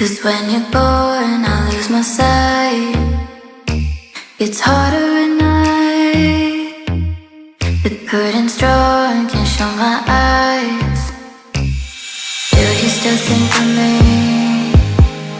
When you're gone, I lose my sight. It's harder at night. The curtain's drawn, can't show my eyes. Do you still think of me?